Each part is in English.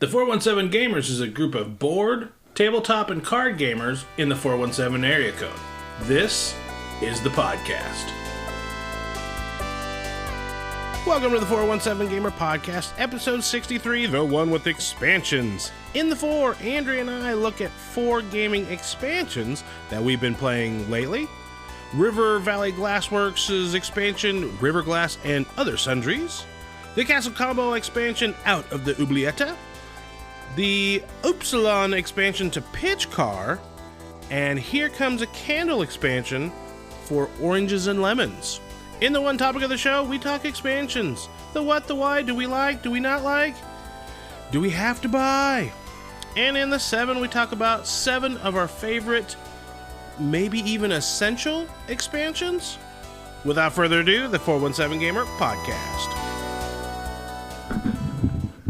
The 417 Gamers is a group of board, tabletop, and card gamers in the 417 area code. This is the podcast. Welcome to the 417 Gamer Podcast, episode 63, the one with expansions. In the 4, Andrea and I look at 4 gaming expansions that we've been playing lately. River Valley Glassworks' expansion, River Glass and Other Sundries. The Castle Combo expansion, Out of the Oubliette. The Upsilon expansion to Pitchcar. And Here Comes a Candle expansion for Oranges and Lemons. In the one topic of the show, we talk expansions. The what, the why, do we like, do we not like? Do we have to buy? And in the 7, we talk about 7 of our favorite, maybe even essential expansions. Without further ado, the 417 Gamer Podcast.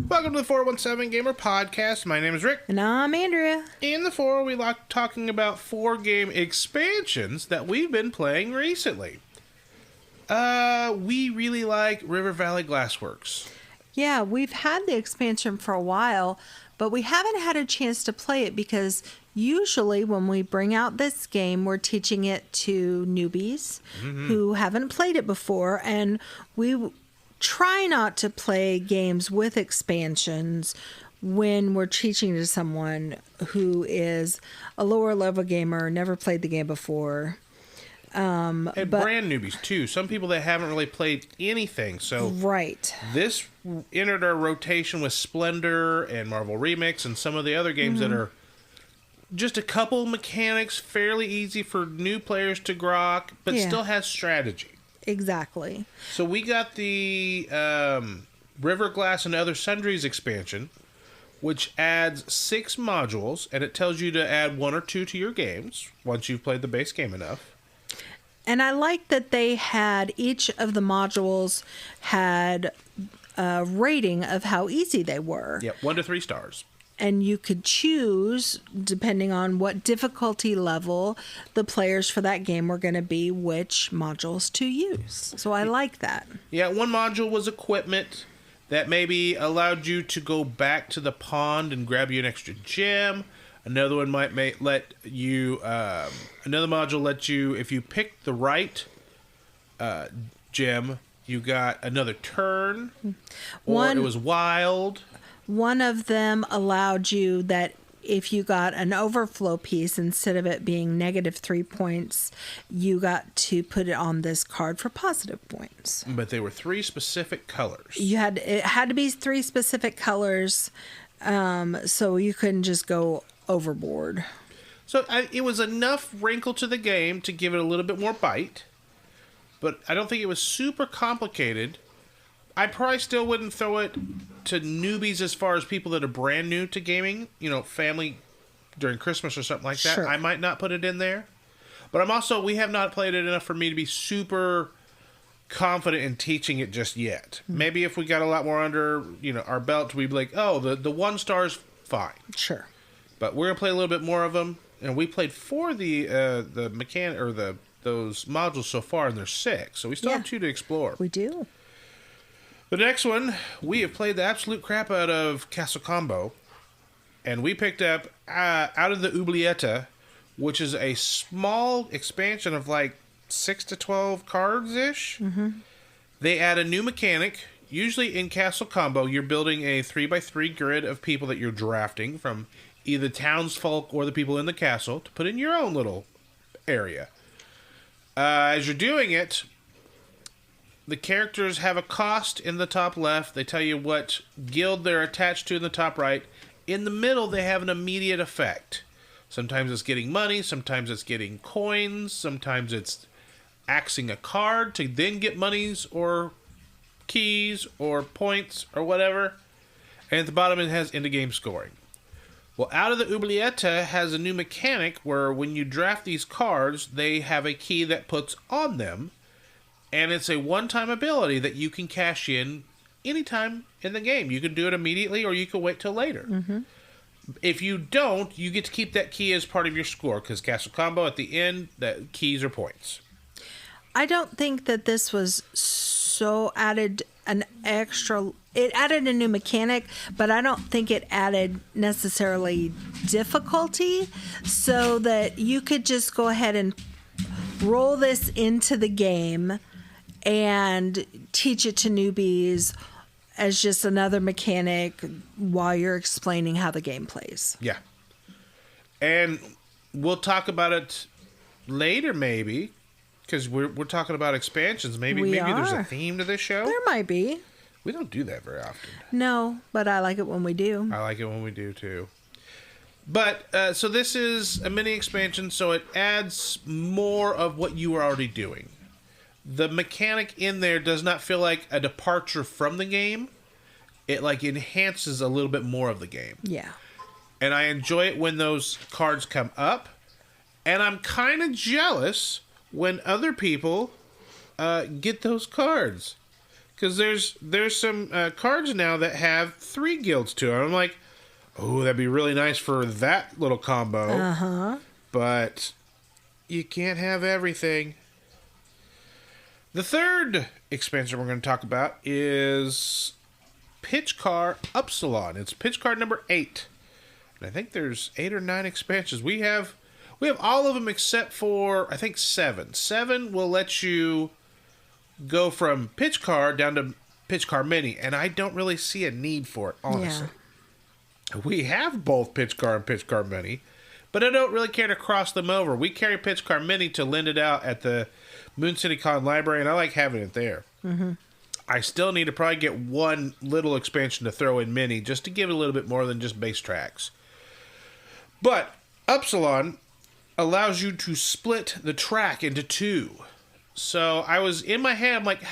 Welcome to the 417 Gamer Podcast. My name is Rick. And I'm Andrea. In the 4, we like talking about 4 game expansions that we've been playing recently. We really like River Valley Glassworks. Yeah, we've had the expansion for a while, but we haven't had a chance to play it because usually when we bring out this game, we're teaching it to newbies who haven't played it before, and we try not to play games with expansions when we're teaching to someone who is a lower level gamer, never played the game before. And brand newbies too. Some people that haven't really played anything. So right. This entered our rotation with Splendor and Marvel Remix and some of the other games that are just a couple mechanics, fairly easy for new players to grok, but still has strategy. Exactly. So we got the River Glass and Other Sundries expansion, which adds 6 modules, and it tells you to add 1 or 2 to your games once you've played the base game enough. And I like that they had, each of the modules had a rating of how easy they were. Yeah, 1 to 3 stars. And you could choose, depending on what difficulty level the players for that game were going to be, which modules to use. So I like that. Yeah, one module was equipment that maybe allowed you to go back to the pond and grab you an extra gem. Another one might let you, another module let you, if you picked the right gem, you got another turn, or it was wild. One of them allowed you that if you got an overflow piece, instead of it being -3 points, you got to put it on this card for positive points. But they were 3 specific colors. It had to be 3 specific colors, so you couldn't just go overboard. So it was enough wrinkle to the game to give it a little bit more bite, but I don't think it was super complicated. I probably still wouldn't throw it to newbies as far as people that are brand new to gaming, family during Christmas or something like that. Sure. I might not put it in there. But we have not played it enough for me to be super confident in teaching it just yet. Maybe if we got a lot more under, our belt, we'd be like, oh, the 1 star's fine. Sure. But we're going to play a little bit more of them. And we played 4 of the mechanic or those modules so far, and there's 6. So we still have 2 to explore. We do. The next one, we have played the absolute crap out of Castle Combo, and we picked up Out of the Oubliette, which is a small expansion of like 6 to 12 cards-ish. They add a new mechanic. Usually in Castle Combo, you're building a 3x3 grid of people that you're drafting from either townsfolk or the people in the castle to put in your own little area. As you're doing it, the characters have a cost in the top left. They tell you what guild they're attached to in the top right. In the middle, they have an immediate effect. Sometimes it's getting money. Sometimes it's getting coins. Sometimes it's axing a card to then get monies or keys or points or whatever. And at the bottom, it has end-of-game scoring. Well, Out of the Oubliette has a new mechanic where when you draft these cards, they have a key that puts on them. And it's a one-time ability that you can cash in anytime in the game. You can do it immediately or you can wait till later. If you don't, you get to keep that key as part of your score because Castle Combo at the end, that keys are points. I don't think that this was so added an extra. It added a new mechanic, but I don't think it added necessarily difficulty, so that you could just go ahead and roll this into the game and teach it to newbies as just another mechanic while you're explaining how the game plays. Yeah. And we'll talk about it later, maybe, because we're talking about expansions. Maybe there's a theme to this show. There might be. We don't do that very often. No, but I like it when we do. I like it when we do, too. But, so this is a mini expansion, so it adds more of what you were already doing. The mechanic in there does not feel like a departure from the game. It, like, enhances a little bit more of the game. Yeah. And I enjoy it when those cards come up. And I'm kind of jealous when other people get those cards. Because there's some cards now that have 3 guilds to them. I'm like, oh, that'd be really nice for that little combo. Uh-huh. But you can't have everything. The third expansion we're going to talk about is Pitchcar Upsilon. It's Pitchcar number 8. And I think there's 8 or 9 expansions. We have all of them except for, I think, 7. 7 will let you go from Pitchcar down to Pitchcar Mini, and I don't really see a need for it, honestly. Yeah. We have both Pitchcar and Pitchcar Mini, but I don't really care to cross them over. We carry Pitchcar Mini to lend it out at the Moon City Con Library, and I like having it there. Mm-hmm. I still need to probably get one little expansion to throw in Mini just to give it a little bit more than just base tracks. But Upsilon allows you to split the track into 2. So I was in my head, I'm like,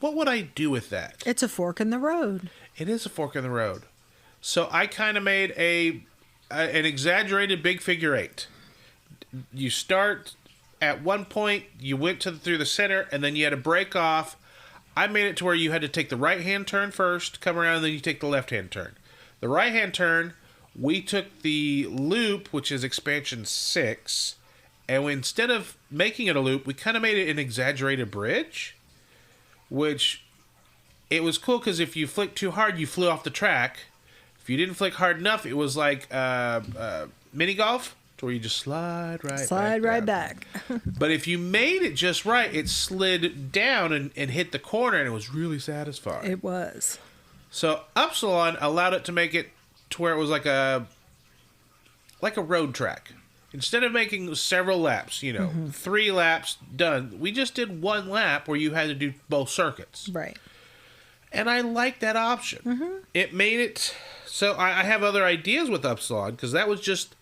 what would I do with that? It's a fork in the road. It is a fork in the road. So I kind of made an exaggerated big figure 8. You start at one point, you went through the center, and then you had to break off. I made it to where you had to take the right-hand turn first, come around, and then you take the left-hand turn. The right-hand turn, we took the loop, which is expansion 6, and instead of making it a loop, we kind of made it an exaggerated bridge, which it was cool because if you flicked too hard, you flew off the track. If you didn't flick hard enough, it was like mini golf, to where you just slide right back. But if you made it just right, it slid down and hit the corner, and it was really satisfying. It was. So Upsilon allowed it to make it to where it was like a road track. Instead of making several laps, 3 laps done, we just did 1 lap where you had to do both circuits. Right. And I like that option. Mm-hmm. It made it... So I have other ideas with Upsilon, because that was just...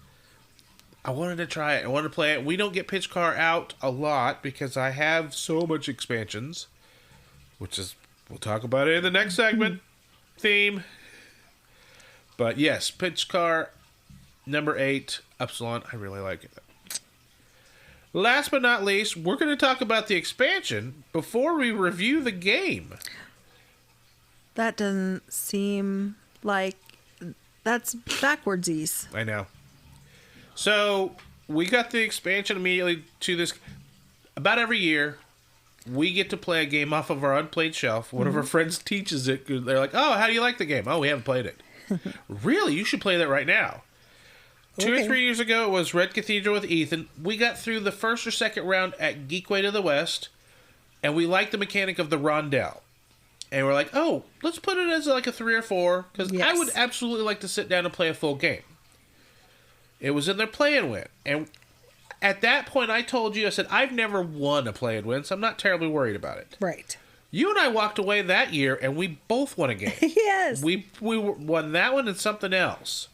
I wanted to try it. I wanted to play it. We don't get Pitchcar out a lot, because I have so much expansions. Which is... We'll talk about it in the next segment. Theme. But yes, Pitchcar number 8... Upsilon, I really like it. Last but not least, we're going to talk about the expansion before we review the game. That doesn't seem like... That's backwardsies. I know. So, we got the expansion immediately to this. About every year, we get to play a game off of our unplayed shelf. One of our friends teaches it. They're like, oh, how do you like the game? Oh, we haven't played it. Really? You should play that right now. 2 or 3 years ago, it was Red Cathedral with Ethan. We got through the first or second round at Geekway to the West, and we liked the mechanic of the rondelle. And we're like, oh, let's put it as like a 3 or 4, because I would absolutely like to sit down and play a full game. It was in their play and win. And at that point, I told you, I said, I've never won a play and win, so I'm not terribly worried about it. Right. You and I walked away that year, and we both won a game. Yes. We won that one and something else.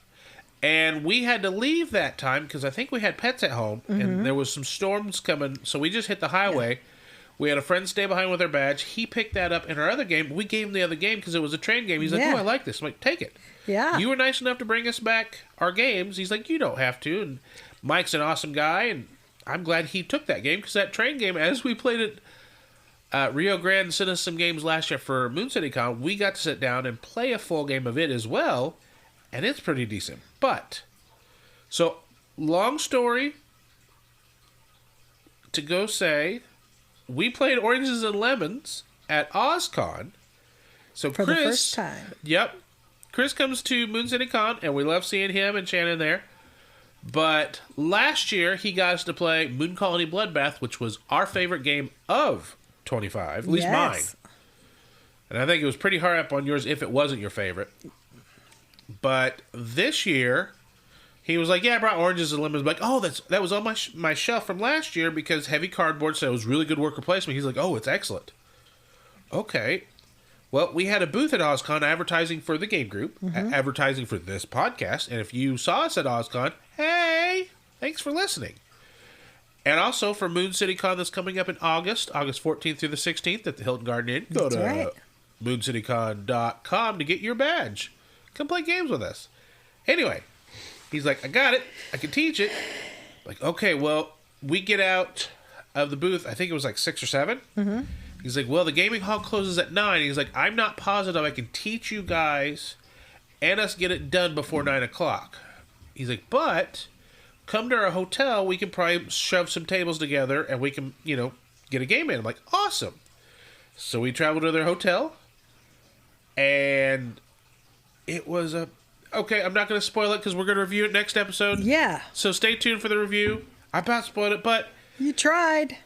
And we had to leave that time because I think we had pets at home, and there was some storms coming, so we just hit the highway. Yeah. We had a friend stay behind with our badge. He picked that up in our other game. We gave him the other game because it was a train game. He's like, oh, I like this. I'm like, take it. Yeah. You were nice enough to bring us back our games. He's like, you don't have to. And Mike's an awesome guy, and I'm glad he took that game because that train game, as we played it, Rio Grande sent us some games last year for Moon City Con. We got to sit down and play a full game of it as well, and it's pretty decent. But, so, long story to go say, we played Oranges and Lemons at OzCon. So For the first time. Yep. Chris comes to Moon City Con, and we love seeing him and Shannon there. But last year, he got us to play Moon Colony Bloodbath, which was our favorite game of 25, at least mine. And I think it was pretty high up on yours if it wasn't your favorite. But this year, he was like, yeah, I brought oranges and lemons. I'm like, oh, that was on my shelf from last year because Heavy Cardboard said it was really good worker placement. He's like, oh, it's excellent. Okay. Well, we had a booth at OzCon advertising for the game group, advertising for this podcast. And if you saw us at OzCon, hey, thanks for listening. And also for Moon City Con that's coming up in August 14th through the 16th at the Hilton Garden Inn. Go to mooncitycon.com to get your badge. Come play games with us. Anyway, he's like, I got it. I can teach it. Like, okay, well, we get out of the booth, I think it was like 6 or 7. Mm-hmm. He's like, well, the gaming hall closes at 9. He's like, I'm not positive I can teach you guys and us get it done before 9 o'clock. He's like, but come to our hotel. We can probably shove some tables together and we can, get a game in. I'm like, awesome. So we traveled to their hotel and it was okay, I'm not going to spoil it because we're going to review it next episode. Yeah. So stay tuned for the review. I about spoiled it, but... You tried.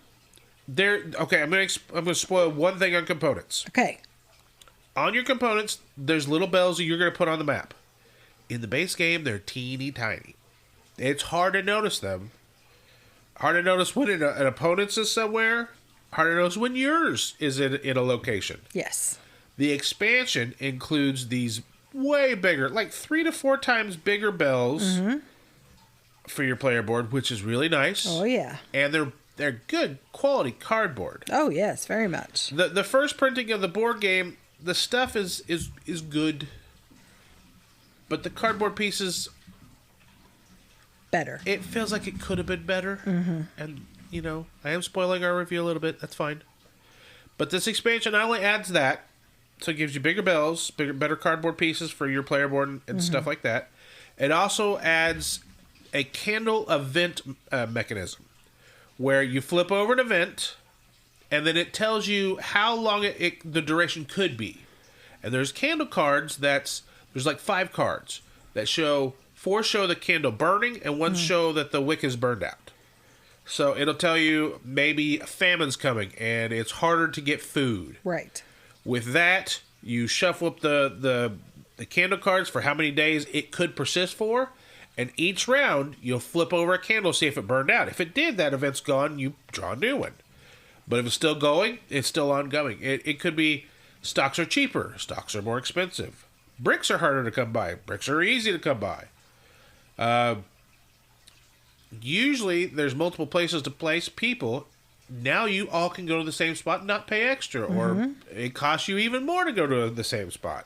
Okay, I'm gonna spoil one thing on components. Okay. On your components, there's little bells that you're gonna put on the map. In the base game, they're teeny tiny. It's hard to notice them. Hard to notice when an opponent's is somewhere. Hard to notice when yours is in a location. Yes. The expansion includes these way bigger, like 3 to 4 times bigger bells for your player board, which is really nice. Oh yeah. And they're good quality cardboard. Oh yes, very much. The first printing of the board game, the stuff is good, but the cardboard pieces better. It feels like it could have been better. Mm-hmm. And I am spoiling our review a little bit. That's fine. But this expansion not only adds that, so it gives you bigger bells, better cardboard pieces for your player board and stuff like that. It also adds a candle event mechanism, where you flip over an event, and then it tells you how long the duration could be. And there's candle cards there's like 5 cards that show 4 show the candle burning, and 1 show that the wick is burned out. So it'll tell you maybe famine's coming, and it's harder to get food. Right. With that, you shuffle up the candle cards for how many days it could persist for. And each round, you'll flip over a candle, see if it burned out. If it did, that event's gone, you draw a new one. But if it's still going, it's still ongoing. It could be stocks are cheaper, stocks are more expensive. Bricks are harder to come by, bricks are easy to come by. Usually, there's multiple places to place people. Now you all can go to the same spot and not pay extra, or it costs you even more to go to the same spot.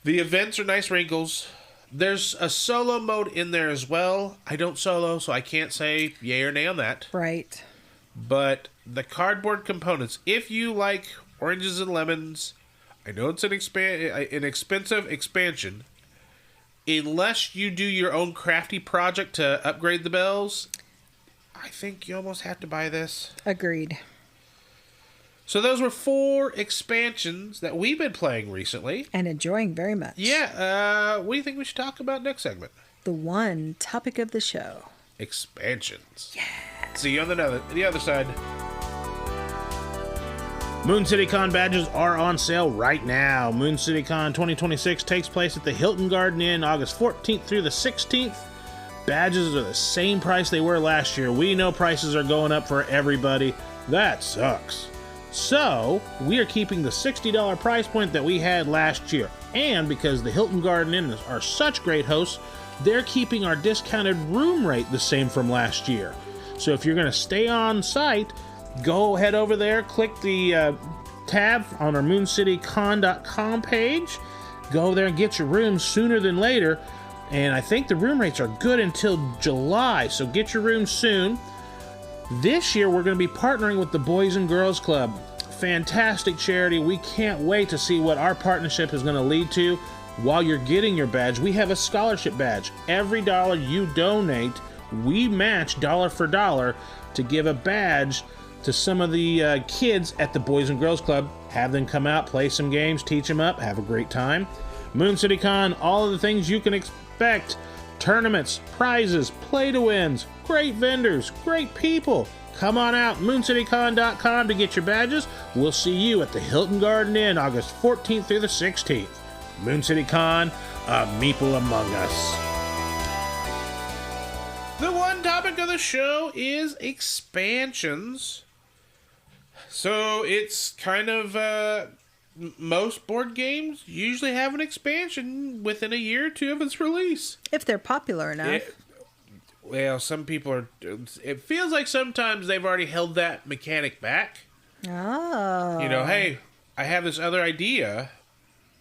The events are nice wrinkles. There's a solo mode in there as well. I don't solo, so I can't say yay or nay on that. Right. But the cardboard components, if you like oranges and lemons, I know it's an expensive expansion. Unless you do your own crafty project to upgrade the bells, I think you almost have to buy this. Agreed. So those were 4 expansions that we've been playing recently. And enjoying very much. Yeah. What do you think we should talk about next segment? The one topic of the show. Expansions. Yeah. See you on the other side. Moon City Con badges are on sale right now. Moon City Con 2026 takes place at the Hilton Garden Inn August 14th through the 16th. Badges are the same price they were last year. We know prices are going up for everybody. That sucks. So, we are keeping the $60 price point that we had last year. And because the Hilton Garden Inn are such great hosts, they're keeping our discounted room rate the same from last year. So if you're going to stay on site, go head over there, click the tab on our mooncitycon.com page. Go there and get your room sooner than later. And I think the room rates are good until July, so get your room soon. This year, we're going to be partnering with the Boys and Girls Club. Fantastic charity. We can't wait to see what our partnership is going to lead to. While you're getting your badge, we have a scholarship badge. Every dollar you donate, we match dollar for dollar to give a badge to some of the kids at the Boys and Girls Club. Have them come out, play some games, teach them up, have a great time. Moon City Con, all of the things you can expect. Tournaments, prizes, play-to-wins, great vendors, great people. Come on out, mooncitycon.com to get your badges. We'll see you at the Hilton Garden Inn August 14th through the 16th. Moon City Con, a meeple among us. The one topic of the show is expansions. So it's kind of, most board games usually have an expansion within a year or two of its release. If they're popular enough. Well, some people are... It feels like sometimes they've already held that mechanic back. Oh. You know, hey, I have this other idea.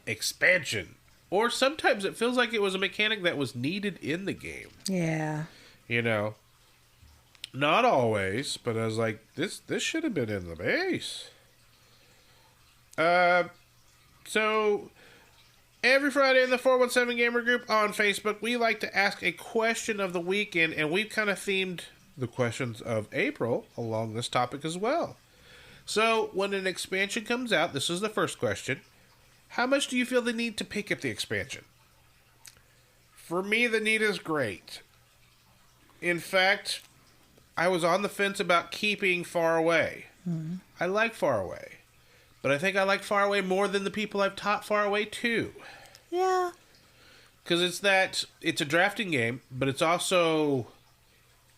Expansion. Or sometimes it feels like it was a mechanic that was needed in the game. Yeah. You know, not always, but I was like, this should have been in the base. So every Friday in the 417Gamer group on Facebook, we like to ask a question of the weekend, and we've kind of themed the questions of April along this topic as well. So when an expansion comes out, this is the first question. How much do you feel the need to pick up the expansion? For me, the need is great. In fact, I was on the fence about keeping Far Away. Mm-hmm. I like Far Away. But I think I like Far Away more than the people I've taught Far Away to. Yeah. Because it's a drafting game, but it's also,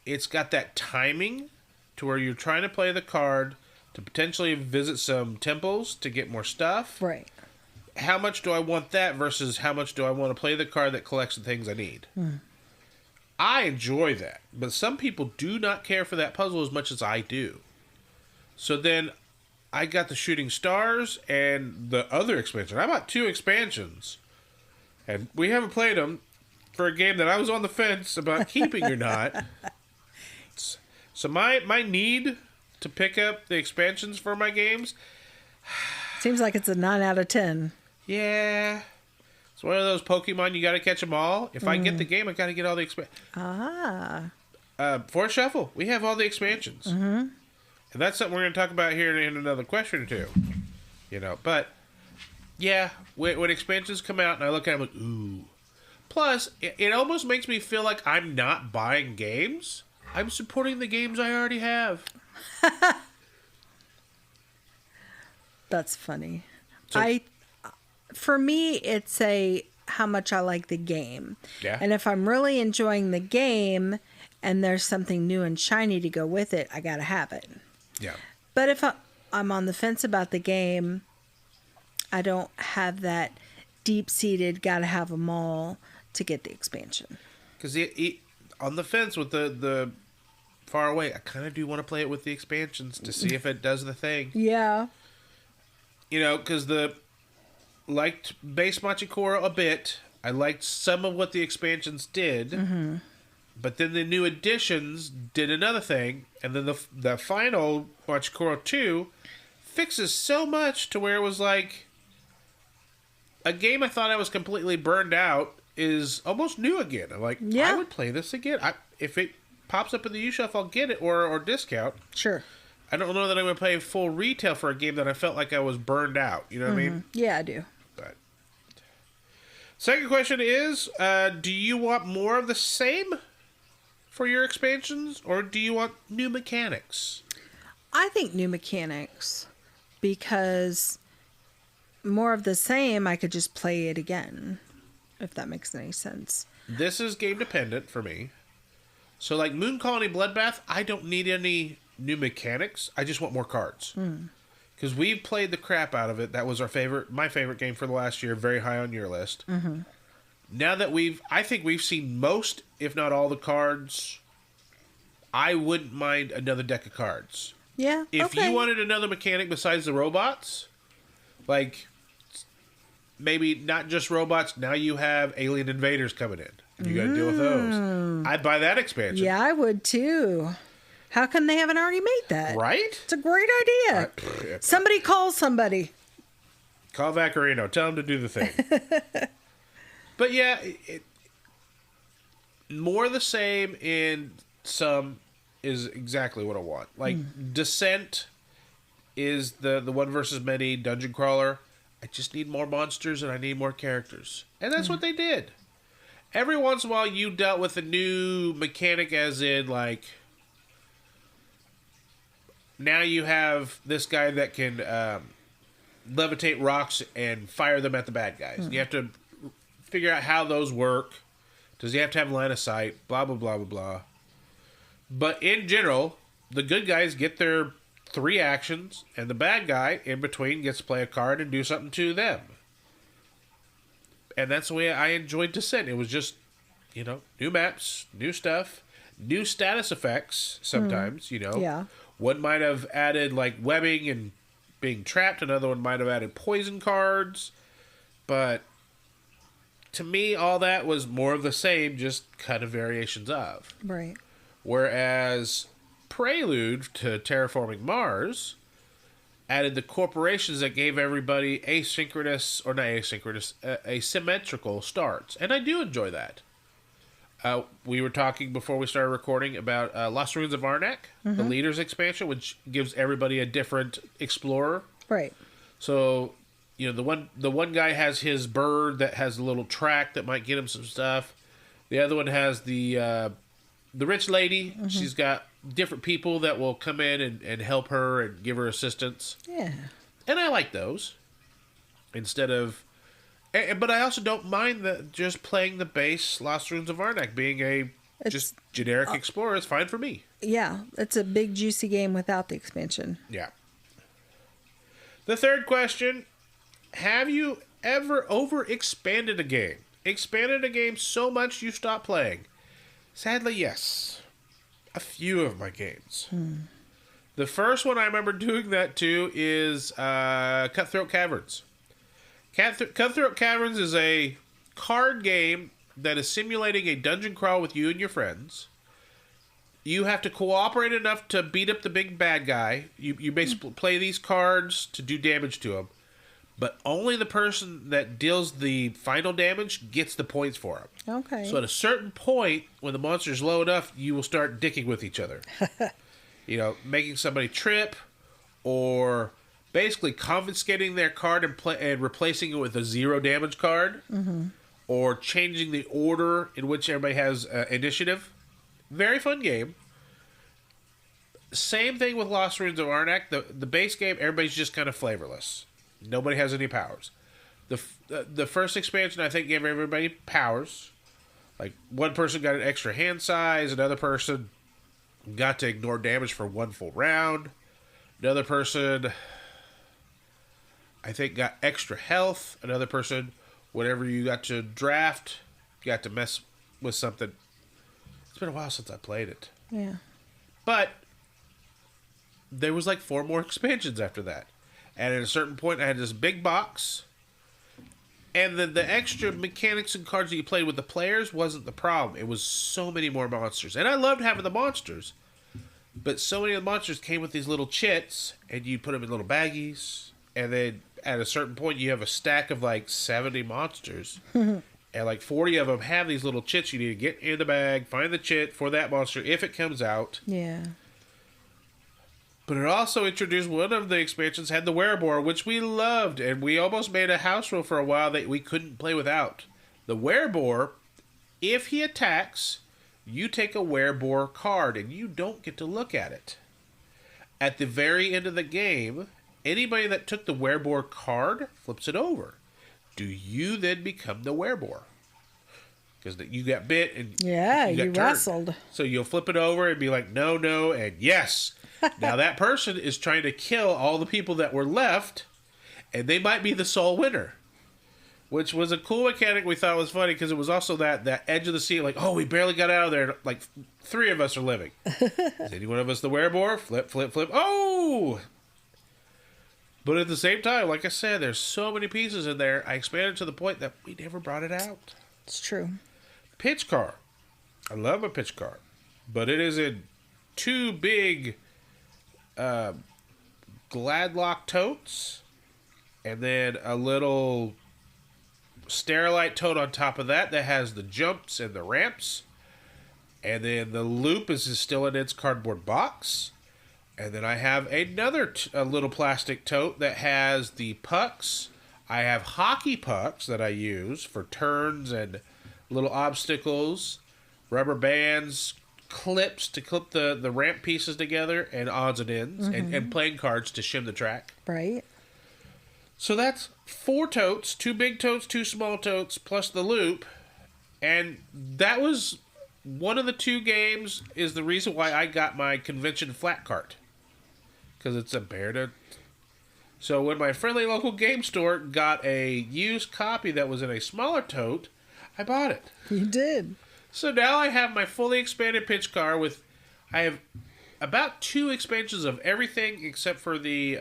it's got that timing to where you're trying to play the card to potentially visit some temples to get more stuff. Right. How much do I want that versus how much do I want to play the card that collects the things I need? Mm. I enjoy that, but some people do not care for that puzzle as much as I do. So then I got the Shooting Stars and the other expansion. I bought 2 expansions, and we haven't played them for a game that I was on the fence about keeping or not. So my need to pick up the expansions for my games... Seems like it's a 9 out of 10. Yeah. It's one of those Pokemon, you got to catch them all. If I get the game, I got to get all the expansions. For Shuffle, we have all the expansions. Mm-hmm. And that's something we're going to talk about here in another question or two. You know, but, yeah, when expansions come out and I look at them like, ooh. Plus, it almost makes me feel like I'm not buying games. I'm supporting the games I already have. That's funny. So, for me, it's how much I like the game. Yeah. And if I'm really enjoying the game and there's something new and shiny to go with it, I got to have it. Yeah. But if I'm on the fence about the game, I don't have that deep-seated, got to have them all to get the expansion. Because on the fence with the Far Away, I kind of do want to play it with the expansions to see if it does the thing. Yeah. You know, because liked base Machikoro a bit. I liked some of what the expansions did. Mm-hmm. But then the new additions did another thing. And then the final Machikoro 2 fixes so much to where it was like a game I thought I was completely burned out is almost new again. I'm like, yeah. I would play this again. If it pops up in the U-Shelf, I'll get it or discount. Sure. I don't know that I'm going to play full retail for a game that I felt like I was burned out. You know what I mean? Yeah, I do. But second question is, do you want more of the same for your expansions, or do you want new mechanics? I think new mechanics, because more of the same, I could just play it again, if that makes any sense. This is game dependent for me. So like Moon Colony Bloodbath, I don't need any new mechanics. I just want more cards. Because we've played the crap out of it. That was my favorite game for the last year. Very high on your list. Mm-hmm. Now that I think we've seen most, if not all, the cards, I wouldn't mind another deck of cards. Yeah. If you wanted another mechanic besides the robots, like maybe not just robots. Now you have alien invaders coming in. And you got to deal with those. I'd buy that expansion. Yeah, I would too. How come they haven't already made that? Right? It's a great idea. Somebody call somebody. Call Vaccarino. Tell him to do the thing. But yeah, more the same in some, is exactly what I want. Like, Descent is the one versus many dungeon crawler. I just need more monsters and I need more characters. And that's what they did. Every once in a while you dealt with a new mechanic, as in, like, now you have this guy that can levitate rocks and fire them at the bad guys. You have to figure out how those work. Does he have to have line of sight? Blah, blah, blah, blah, blah. But in general, the good guys get their 3 actions, and the bad guy in between gets to play a card and do something to them. And that's the way I enjoyed Descent. It was just, new maps, new stuff, new status effects sometimes, Yeah. One might have added, like, webbing and being trapped. Another one might have added poison cards. But to me, all that was more of the same, just kind of variations of. Right. Whereas Prelude to Terraforming Mars added the corporations that gave everybody asymmetrical starts. And I do enjoy that. We were talking before we started recording about Lost Ruins of Arnak, the Leaders expansion, which gives everybody a different explorer. Right. So, the one guy has his bird that has a little track that might get him some stuff. The other one has the rich lady. She's got different people that will come in and help her and give her assistance. Yeah. And I like those. Instead of... But I also don't mind just playing the base Lost Ruins of Arnak. Being just generic explorer is fine for me. Yeah. It's a big, juicy game without the expansion. Yeah. The third question. Have you ever overexpanded a game? Expanded a game so much you stopped playing? Sadly, yes. A few of my games. The first one I remember doing that to is Cutthroat Caverns. Cutthroat Caverns is a card game that is simulating a dungeon crawl with you and your friends. You have to cooperate enough to beat up the big bad guy. You basically play these cards to do damage to him. But only the person that deals the final damage gets the points for him. Okay. So at a certain point, when the monster's low enough, you will start dicking with each other. Making somebody trip, or basically confiscating their card and replacing it with a 0 damage card, or changing the order in which everybody has initiative. Very fun game. Same thing with Lost Ruins of Arnak. The base game, everybody's just kind of flavorless. Nobody has any powers. The first expansion, I think, gave everybody powers. Like, one person got an extra hand size. Another person got to ignore damage for 1 full round. Another person, I think, got extra health. Another person, whenever you got to draft, you got to mess with something. It's been a while since I played it. Yeah. But there was like 4 more expansions after that. And at a certain point, I had this big box. And then the extra mechanics and cards that you played with the players wasn't the problem. It was so many more monsters. And I loved having the monsters. But so many of the monsters came with these little chits. And you put them in little baggies. And then at a certain point, you have a stack of like 70 monsters. And like 40 of them have these little chits. You need to get in the bag, find the chit for that monster if it comes out. Yeah. But it also introduced, one of the expansions had the werebore, which we loved, and we almost made a house rule for a while that we couldn't play without. The werebore, if he attacks, you take a werebore card, and you don't get to look at it. At the very end of the game, anybody that took the werebore card flips it over. Do you then become the werebore? Because you got bit and you wrestled. So you'll flip it over and be like, no, no, and yes. Now that person is trying to kill all the people that were left, and they might be the sole winner. Which was a cool mechanic. We thought it was funny because it was also that edge of the sea, like, oh, we barely got out of there. Like, 3 of us are living. Is any one of us the werebore? Flip, flip, flip. Oh! But at the same time, like I said, there's so many pieces in there. I expanded to the point that we never brought it out. It's true. Pitchcar. I love a Pitchcar. But it is in 2 big Gladlock totes. And then a little Sterilite tote on top of that has the jumps and the ramps. And then the loop is still in its cardboard box. And then I have another a little plastic tote that has the pucks. I have hockey pucks that I use for turns and little obstacles, rubber bands, clips to clip the ramp pieces together, and odds and ends, and playing cards to shim the track. Right. So that's 4 totes, 2 big totes, 2 small totes, plus the loop. And that was one of the 2 games is the reason why I got my convention flat cart. Because it's a bear to... So when my friendly local game store got a used copy that was in a smaller tote, I bought it. You did. So now I have my fully expanded Pitchcar with... I have about 2 expansions of everything except for the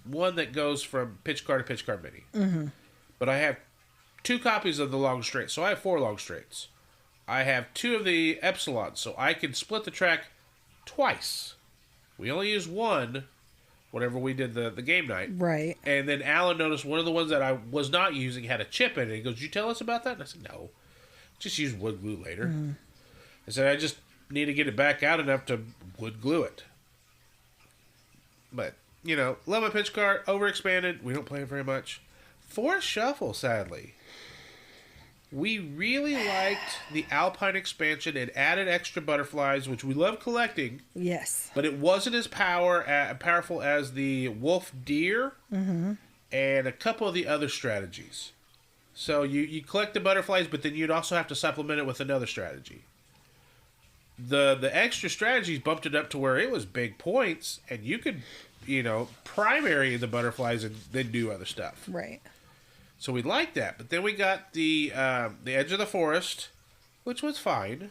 one that goes from Pitchcar to Pitchcar Mini. Mm-hmm. But I have 2 copies of the long straight, so I have 4 long straights. I have 2 of the Upsilon, so I can split the track twice. We only used 1 whenever we did the game night. Right. And then Alan noticed one of the ones that I was not using had a chip in it. He goes, "Did you tell us about that?" And I said, "No. Just use wood glue later." Mm. I said, "I just need to get it back out enough to wood glue it." But, you know, love my Pitchcar, overexpanded. We don't play it very much. Forest Shuffle, sadly. We really liked the Alpine expansion. It added extra butterflies, which we love collecting. Yes. But it wasn't as powerful as the Wolf Deer and a couple of the other strategies. So you collect the butterflies, but then you'd also have to supplement it with another strategy. The extra strategies bumped it up to where it was big points, and you could, you know, primary the butterflies and then do other stuff. Right. So we liked that, but then we got the Edge of the Forest, which was fine.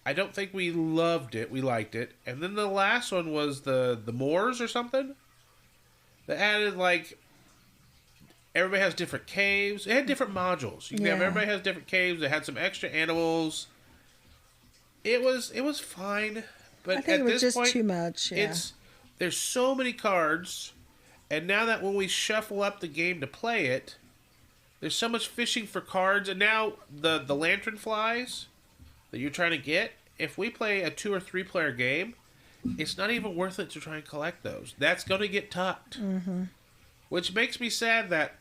I don't think we loved it. We liked it. And then the last one was the Moors or something. That added, like, everybody has different caves. It had different modules. You can have everybody has different caves. It had some extra animals. It was fine, but I think at it was this just point, too much. Yeah. There's so many cards. And now that when we shuffle up the game to play it, there's so much fishing for cards. And now the lantern flies that you're trying to get, if we play a 2 or 3 player game, it's not even worth it to try and collect those. That's going to get tucked. Mm-hmm. Which makes me sad that,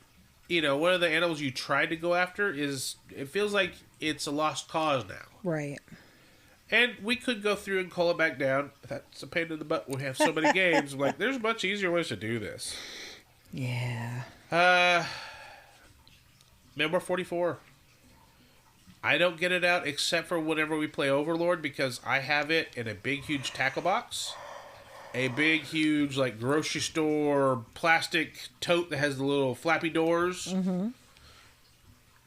you know, one of the animals you tried to go after is, it feels like it's a lost cause now. Right. And we could go through and call it back down. That's a pain in the butt. We have so many games. I'm like, there's much easier ways to do this. Yeah. Member 44. I don't get it out except for whenever we play Overlord because I have it in a big, huge tackle box. A big, huge, like, grocery store plastic tote that has the little flappy doors. Mm-hmm.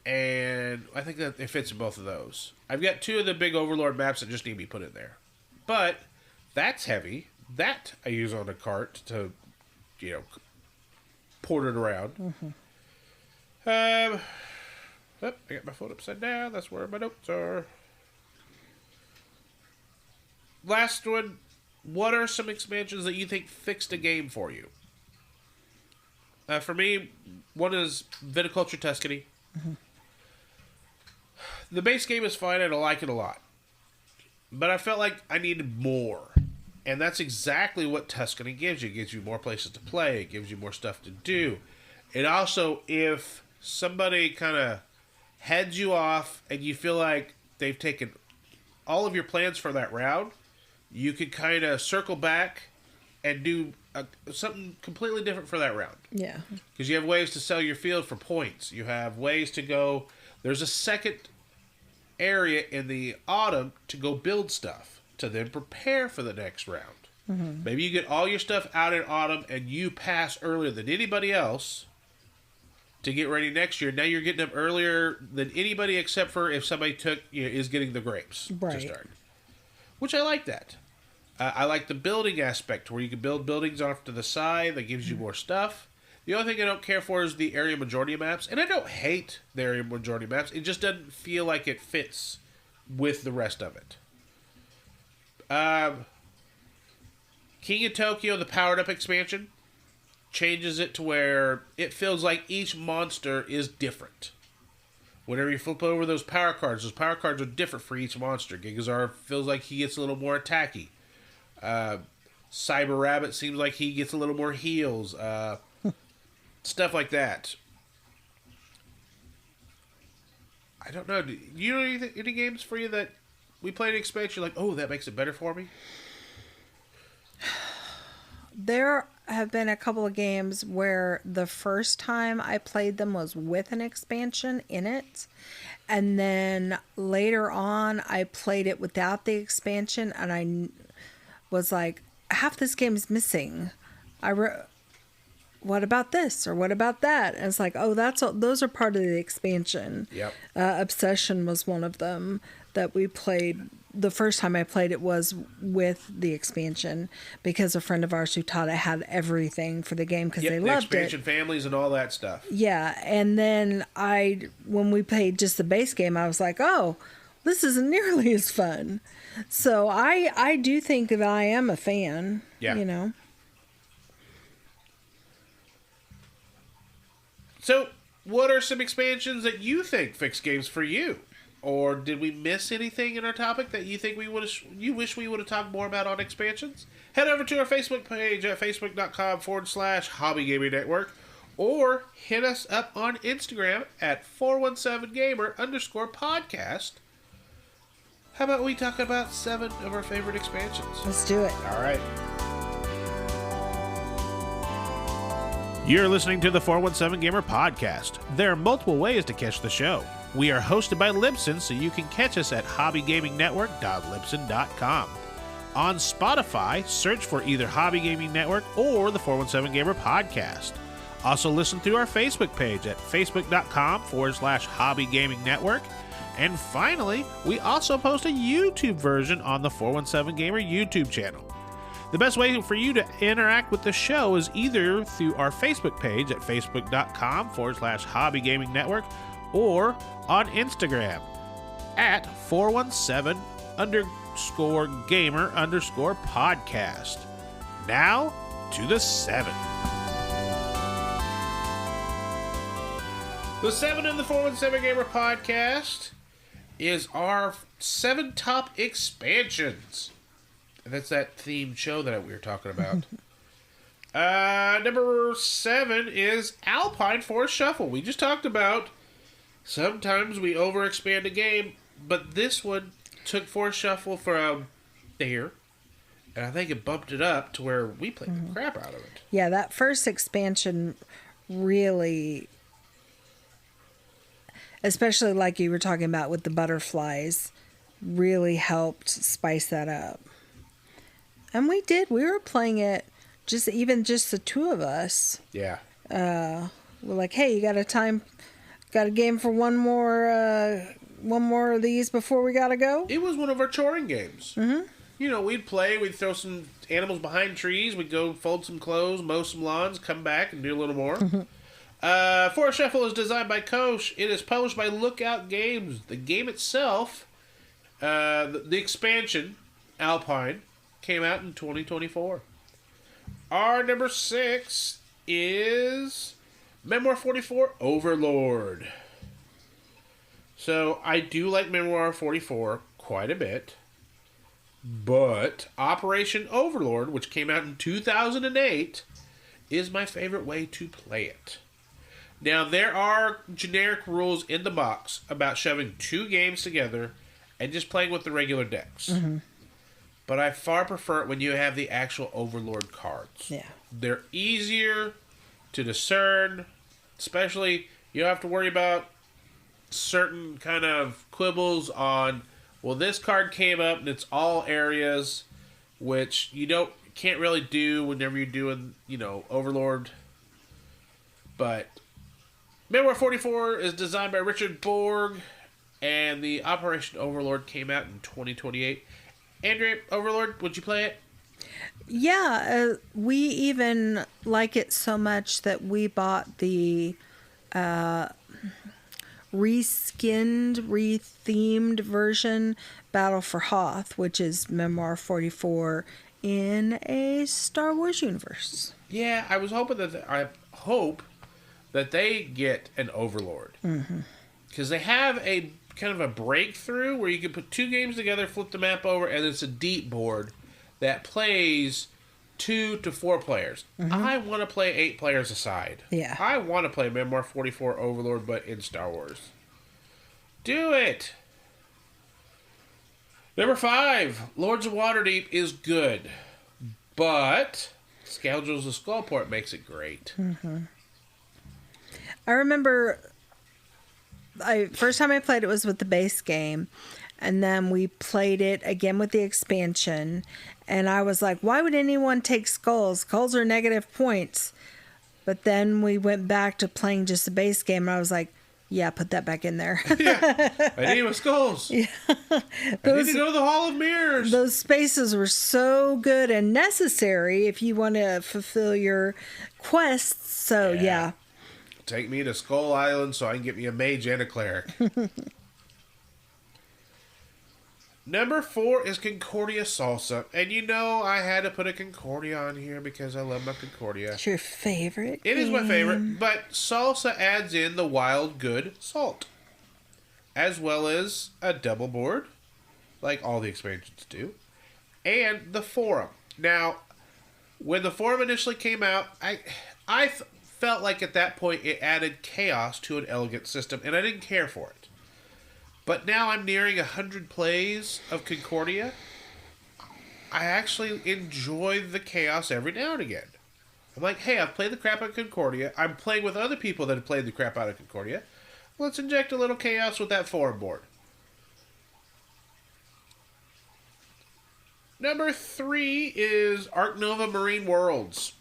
And I think that it fits in both of those. I've got 2 of the big Overlord maps that just need to be put in there. But that's heavy. That I use on a cart to, you know, port it around. Mm-hmm. I got my phone upside down. That's where my notes are. Last one. What are some expansions that you think fixed a game for you? For me, one is Viticulture Tuscany. Mm-hmm. The base game is fine, and I like it a lot. But I felt like I needed more. And that's exactly what Tuscany gives you. It gives you more places to play. It gives you more stuff to do. And also, if somebody kind of heads you off and you feel like they've taken all of your plans for that round, you could kind of circle back and do something completely different for that round. Yeah. Because you have ways to sell your field for points. You have ways to go... There's a second area in the autumn to go build stuff to then prepare for the next round. Mm-hmm. Maybe you get all your stuff out in autumn and you pass earlier than anybody else to get ready next year. Now you're getting up earlier than anybody except for if somebody is getting the grapes to start. Which I like that. I like the building aspect where you can build buildings off to the side that gives you more stuff. The only thing I don't care for is the area majority maps. And I don't hate the area majority maps. It just doesn't feel like it fits with the rest of it. King of Tokyo, the powered up expansion, changes it to where it feels like each monster is different. Whenever you flip over those power cards are different for each monster. Gigazar feels like he gets a little more attacky. Cyber Rabbit seems like he gets a little more heals. Stuff like that. I don't know. Do you know any games for you that we played an expansion, like, oh, that makes it better for me? There have been a couple of games where the first time I played them was with an expansion in it. And then later on, I played it without the expansion. And I was like, half this game is missing. What about this? Or what about that? And it's like, oh, those are part of the expansion. Yep. Obsession was one of them that we played. The first time I played it was with the expansion because a friend of ours who taught it had everything for the game because they loved it. Expansion families and all that stuff. Yeah, and then when we played just the base game, I was like, oh, this isn't nearly as fun. So I do think that I am a fan. Yeah. You know. So, what are some expansions that you think fix games for you? Or did we miss anything in our topic that you think you wish we would have talked more about on expansions? Head over to our Facebook page at facebook.com/Hobby Gaming Network, or hit us up on Instagram at 417Gamer_podcast. How about we talk about 7 of our favorite expansions? Let's do it. All right. You're listening to the 417 Gamer podcast. There are multiple ways to catch the show. We are hosted by Libsyn, so you can catch us at hobbygamingnetwork.libsyn.com. On Spotify, search for either Hobby Gaming Network or the 417 Gamer podcast. Also listen through our Facebook page at facebook.com/Hobby Gaming Network. And finally, we also post a YouTube version on the 417 Gamer YouTube channel. The best way for you to interact with the show is either through our Facebook page at facebook.com/Hobby Gaming Network or on Instagram at 417_gamer_podcast. Now to the 7. The 7 in the 417 Gamer podcast is our 7 top expansions. And that's that themed show that we were talking about. Number 7 is Alpine Force Shuffle. We just talked about sometimes we overexpand a game, but this one took Force Shuffle from there, and I think it bumped it up to where we played the crap out of it. Yeah, that first expansion really, especially like you were talking about with the butterflies, really helped spice that up. And we were playing it just the two of us. Yeah. We're like, hey, you got a game for one more of these before we gotta go? It was one of our choring games. Mm-hmm. You know, we'd throw some animals behind trees, we'd go fold some clothes, mow some lawns, come back and do a little more. Force Shuffle is designed by Kosh. It is published by Lookout Games. The game itself, the expansion, Alpine, came out in 2024. Our number 6 is Memoir 44 Overlord. So, I do like Memoir 44 quite a bit. But Operation Overlord, which came out in 2008, is my favorite way to play it. Now, there are generic rules in the box about shoving 2 games together and just playing with the regular decks. Mm-hmm. But I far prefer it when you have the actual Overlord cards. Yeah. They're easier to discern, especially you don't have to worry about certain kind of quibbles on, well, this card came up and it's all areas, which you can't really do whenever you're doing, Overlord. But Memoir 44 is designed by Richard Borg, and the Operation Overlord came out in 2028. Andrea, Overlord, would you play it? Yeah, we even like it so much that we bought the rethemed version, Battle for Hoth, which is Memoir 44 in a Star Wars universe. Yeah, I hope that they get an Overlord. Mm-hmm. because they have a kind of a breakthrough where you can put 2 games together, flip the map over, and it's a deep board that plays 2 to 4 players. I want to play 8 players aside. Yeah. I want to play Memoir 44 Overlord, but in Star Wars. Do it! Number 5, Lords of Waterdeep is good, but Scoundrels of Skullport makes it great. I remember first time I played it was with the base game, and then we played it again with the expansion, and I was like, why would anyone take skulls? Skulls are negative points. But then we went back to playing just the base game, and I was like, yeah, put that back in there. Yeah, I need my skulls. Yeah. I need to go to the Hall of Mirrors. Those spaces were so good and necessary if you want to fulfill your quests. So, yeah. Take me to Skull Island so I can get me a mage and a cleric. Number 4 is Concordia Salsa. And you know I had to put a Concordia on here because I love my Concordia. It's your favorite It is my favorite, but Salsa adds in the wild good salt. As well as a double board, like all the expansions do. And the forum. Now, when the forum initially came out, I felt like at that point it added chaos to an elegant system, and I didn't care for it. But now I'm nearing 100 plays of Concordia. I actually enjoy the chaos every now and again. I'm like, hey, I've played the crap out of Concordia. I'm playing with other people that have played the crap out of Concordia. Let's inject a little chaos with that forum board. Number 3 is Arc Nova Marine Worlds.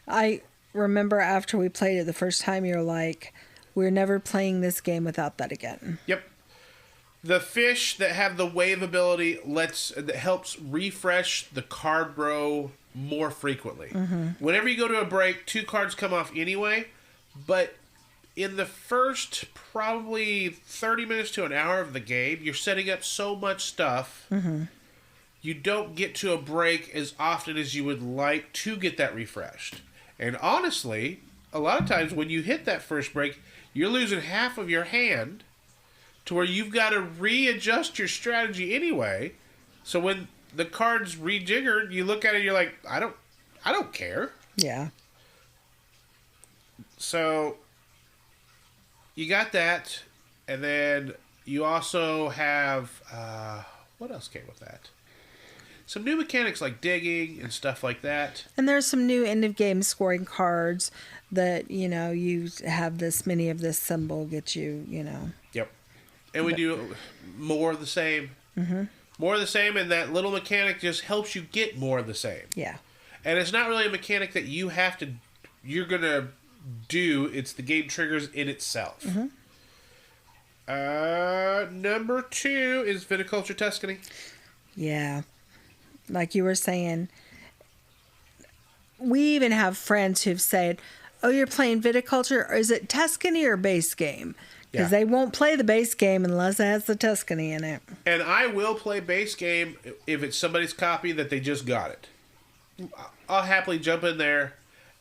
I remember after we played it the first time, you're like, we're never playing this game without that again. Yep. The fish that have the wave ability that helps refresh the card row more frequently. Whenever you go to a break, 2 cards come off anyway, but in the first probably 30 minutes to an hour of the game, you're setting up so much stuff. You don't get to a break as often as you would like to get that refreshed. And honestly, a lot of times when you hit that first break, you're losing half of your hand to where you've got to readjust your strategy anyway. So when the card's rejiggered, you look at it and you're like, I don't care. Yeah. So you got that, and then you also have what else came with that? Some new mechanics like digging and stuff like that. And there's some new end of game scoring cards that, you know, you have this many of this symbol get you, you know. Yep. And we do more of the same. More of the same, and that little mechanic just helps you get more of the same. Yeah. And it's not really a mechanic that you're going to do. It's the game triggers in itself. Number 2 is Viticulture Tuscany. Yeah. Like you were saying, we even have friends who've said, oh, you're playing Viticulture, or is it Tuscany or base game? Because they won't play the base game unless it has the Tuscany in it. And I will play base game if it's somebody's copy that they just got it. I'll happily jump in there,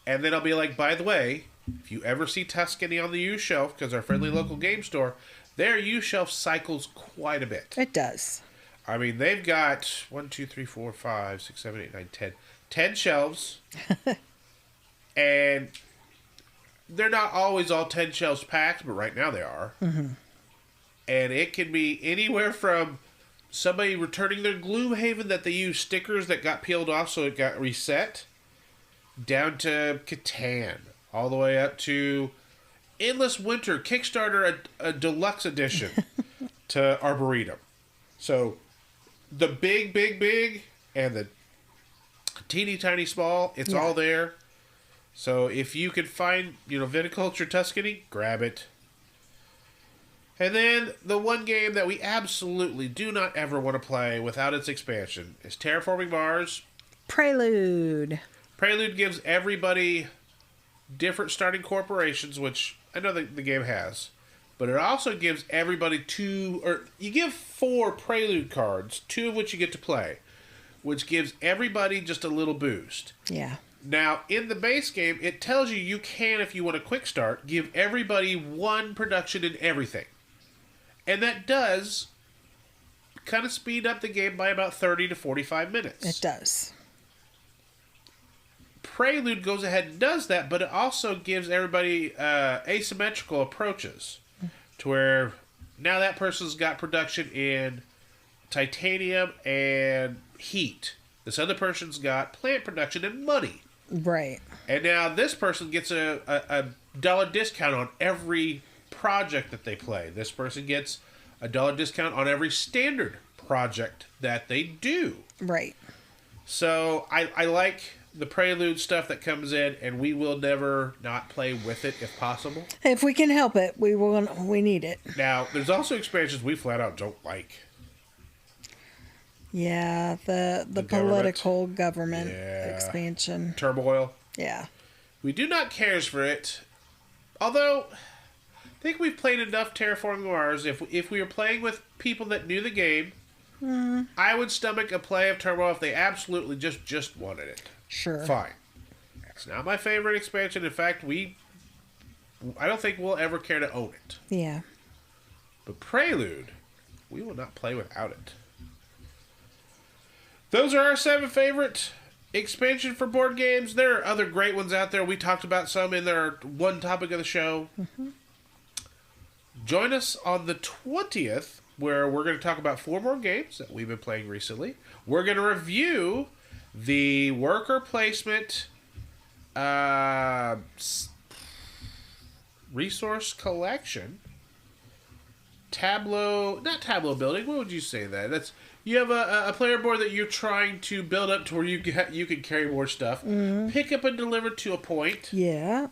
and then I'll be like, by the way, if you ever see Tuscany on the used shelf, because our friendly local game store, their used shelf cycles quite a bit. It does. I mean, they've got 10 shelves. And they're not always all 10 shelves packed, but right now they are. And it can be anywhere from somebody returning their Gloomhaven that they used stickers that got peeled off so it got reset, down to Catan, all the way up to Endless Winter, Kickstarter, a deluxe edition to Arboretum. So the big, and the teeny tiny small, it's all there. So if you can find, Viticulture Tuscany, grab it. And then the one game that we absolutely do not ever want to play without its expansion is Terraforming Mars. Prelude. Prelude gives everybody different starting corporations, which I know the game has. But it also gives everybody you give 4 Prelude cards, 2 of which you get to play, which gives everybody just a little boost. Yeah. Now, in the base game, it tells you can, if you want a quick start, give everybody one production in everything. And that does kind of speed up the game by about 30 to 45 minutes. It does. Prelude goes ahead and does that, but it also gives everybody asymmetrical approaches to where now that person's got production in titanium and heat. This other person's got plant production and money. Right. And now this person gets a dollar discount on every project that they play. This person gets a dollar discount on every standard project that they do. Right. So I like the Prelude stuff that comes in, and we will never not play with it if possible. If we can help it, we will. We need it. Now, there's also expansions we flat out don't like. Yeah, the political government expansion. Turmoil. Yeah. We do not care for it. Although, I think we've played enough Terraforming Mars. If we were playing with people that knew the game, I would stomach a play of Turmoil if they absolutely just wanted it. Sure. Fine. It's not my favorite expansion. In fact, I don't think we'll ever care to own it. Yeah. But Prelude, we will not play without it. Those are our 7 favorite expansion for board games. There are other great ones out there. We talked about some in our one topic of the show. Mm-hmm. Join us on the 20th, where we're going to talk about 4 more games that we've been playing recently. We're going to review the worker placement resource collection. Not tableau building. What would you say that? You have a player board that you're trying to build up to where you can carry more stuff. Mm-hmm. Pick up and deliver to a point. Yeah.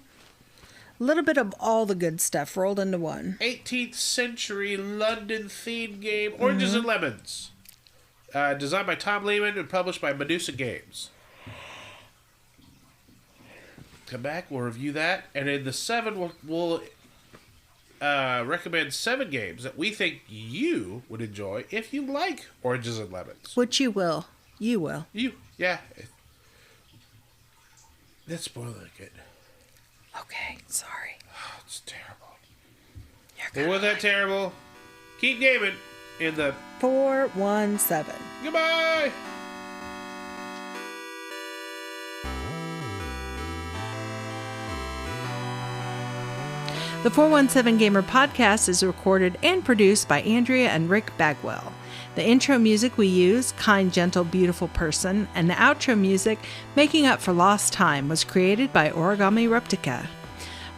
A little bit of all the good stuff rolled into one. 18th century London themed game, Oranges and Lemons. Designed by Tom Lehman and published by Medusa Games. Come back, we'll review that. And in the 7, we'll recommend 7 games that we think you would enjoy if you like Oranges and Lemons. Which you will. You will. Yeah. That's spoiling it. Okay, sorry. Oh, it's terrible. But with that terrible, keep gaming in the 417. Goodbye! The 417 Gamer podcast is recorded and produced by Andrea and Rick Bagwell. The intro music we use, Kind, Gentle, Beautiful Person, and the outro music, Making Up for Lost Time, was created by Origami Reptica.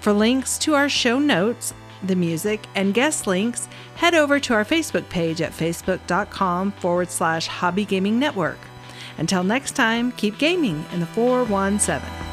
For links to our show notes, the music, and guest links, head over to our Facebook page at facebook.com/Hobby Gaming Network. Until next time, keep gaming in the 417.